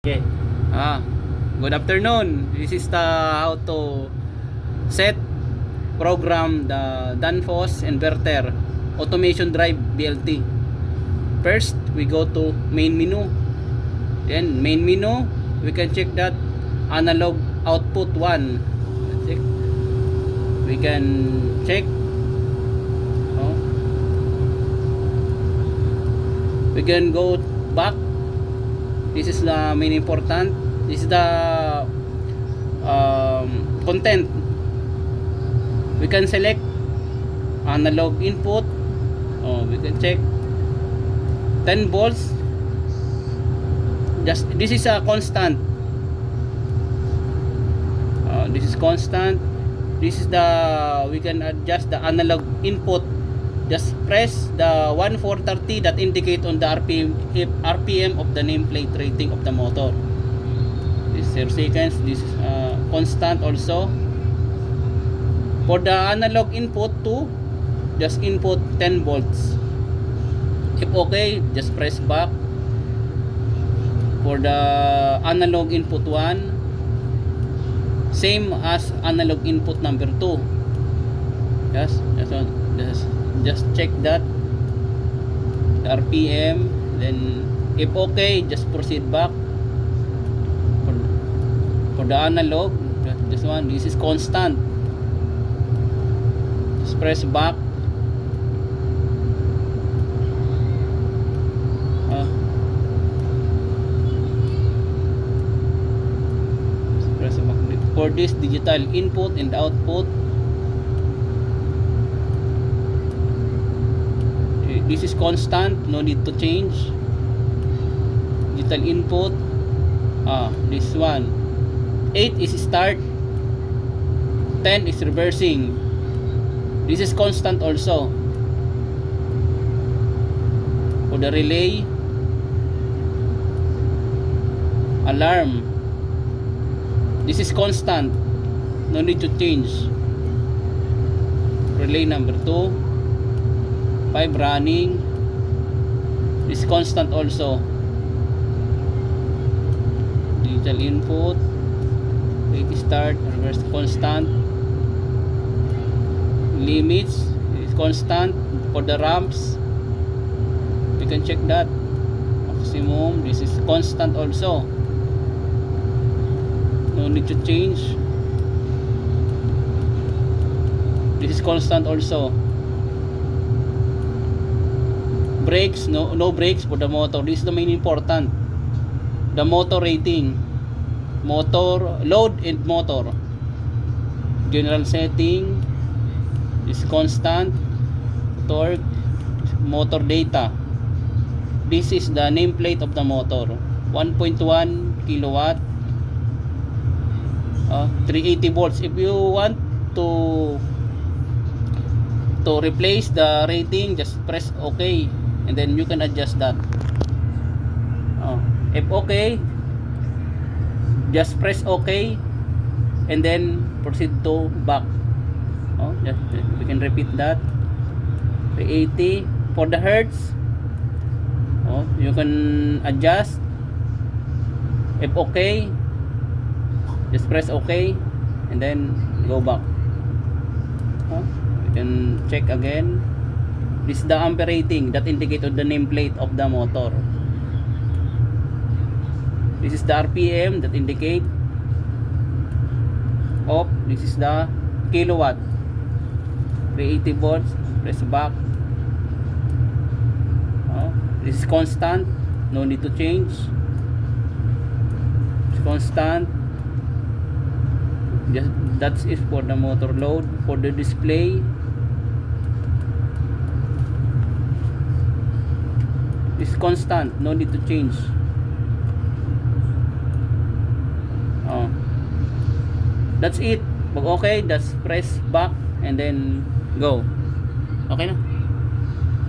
Okay. Good afternoon. This is the how to set program the Danfoss inverter automation drive BLT. First, we go to main menu. Then main menu, we can check that analog output 1. We can check. Oh. We can go back. This is the main important. This is the content. We can select analog input. We can check 10 volts. Just this is a constant. This is constant. This is the we can adjust the analog input. Just press the 1430 that indicate on the RPM of the nameplate rating of the motor. This is 0 seconds. This is constant also. For the analog input to just input 10 volts. If okay, just press back. For the analog input 1, same as analog input number 2. Just check that the RPM, then if okay, just proceed back. For the analog, this is constant. Just press back. Press back. For this digital input and output, this is constant, no need to change. Digital input, this one 8 is start, 10 is reversing. This is constant also. For the relay, alarm, this is constant, no need to change. Relay number 2, 5 running, this constant also. Digital input, wait start, reverse constant. Limits is constant. For the ramps, we can check that. Maximum, this is constant also, no need to change. This is constant also. Brakes, no brakes for the motor. This is the main important. The motor rating, motor load and motor. General setting is constant. Torque, motor data. This is the nameplate of the motor. 1.1 kilowatt, 380 volts. If you want to replace the rating, just press OK, and then you can adjust that. If okay, just press OK, and then proceed to back. We can repeat that. 380 for the hertz. You can adjust. If okay, just press OK, and then go back. We can check again. This is the ampere rating that indicates the nameplate of the motor. This is the RPM that indicate of. This is the kilowatt. 380 volts. Press back. This is constant, no need to change. It's constant. That's it for the motor load. For the display, it's constant, no need to change. That's it. Pag okay, just press back and then go. Okay na.